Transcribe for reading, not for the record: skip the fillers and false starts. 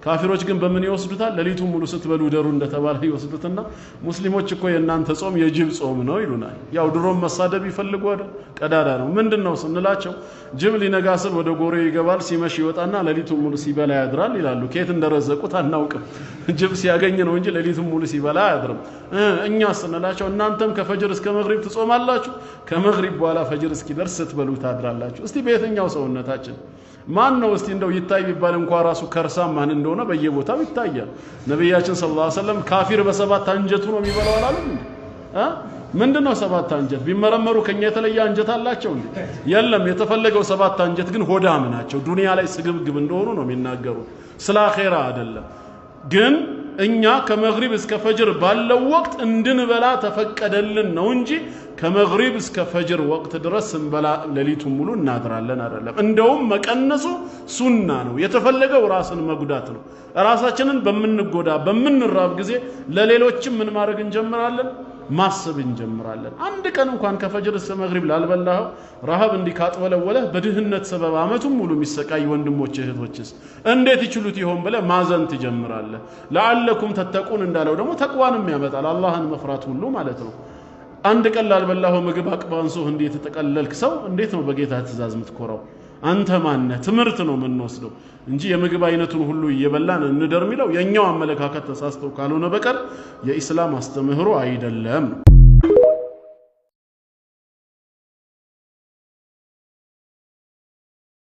ካፊሮች ግን በምን ይወስዱታል ለሊቱን ሙሉ ስትበሉ ደሩ እንደተባለ ይወስዱትና ሙስሊሞች እኮ የእናንተ ጾም የጅብ ጾም ነው ይሉናል ያው ድሮም መሳደብ ይፈልጉ ቀዳዳ ነው ምንድነው ስንላቸው ጅብ ሊነጋ ሲል ወደ ጎሬ ይገባል ሲመሽ ይወጣና ለሊቱን ሙሉ ሲበላ ያድራል ይላሉ ከየት እንደረዘቁት አናውቅም ጅብ ሲያገኝ ነው እንጂ ለሊቱን ሙሉ ሲበላ አያድርም እኛ ስንላቸው እናንተም ከፈጅር እስከ መግሪብ ትጾማላችሁ ከመግሪብ በኋላ ፈጅር እስኪደርስ ስትበሉ ታድራላችሁ እስቲ በየትኛው ሰውነታችን ማን ነው እስቲ እንደው ይታይ ቢባል እንኳን ራሱ ከርሳ ማን እንደሆነ በየቦታው ይታያል ነብያችን ሰለላሁ ዐለይሂ ወሰለም ካፊር በሰባት አንጀቱ ነው የሚበላው አላለም ምንድነው ሰባት አንጀት ቢመረመሩ ከኛ የተለየ አንጀት አላቸው እንዴ የለም የተፈለገው ሰባት አንጀት ግን ሆዳም ናቸው ዱንያ ላይ ስግብግብ እንደሆኑ ነው የሚናገሩ ስለ አኺራ አይደለም ግን እኛ ከመግሪብ እስከ ፈጅር ባለው ወቅት እንድንበላ ተፈቀደልን ነው እንጂ ከመግሪብ እስከ ፈጅር ወቅት ድረስ እንበላ ለሊቱን ሙሉ እናድራለን አይደለም እንደውም መቀነሱ ሱና ነው የተፈለገው ራስን መጉዳት ነው ራሳችንን በመንጎዳ በመንራብ ጊዜ ለሌሎችም ምን ማድረግ እንጀምራለን ማሰብ እንጀምራለን አንድ ቀን እንኳን ከፈጅር እስከ መግሪብ ላልበላው ረሃብ እንዲካጥወለወለ በድህነት ሰበብ አመቱን ሙሉ የሚሰቃይ ወንድሞች እህቶችስ እንዴት ይችሉት ይሆን ብለ ማዘን ትጀምራለህ ለዓለኩም ተተቁን እንዳለው ደግሞ ተቅዋንም ያመጣል አላህን መፍራት ሁሉ ማለት ነው አንድ ቀን ላልበላው ምግብ አቅባንሶ እንዴት ተቀለልክ ሰው እንዴት ነው በጌታ ትእዛዝ ምትኮራው አንተ ማነ ትምርት ነው ምንወስደው እንጂ የምግብ አይነቱን ሁሉ እየበላን እንደርሚለው የኛው አመለካከት ተሳስተው ካልሆነ በቀር የኢስላም አስተምህሮ አይደለም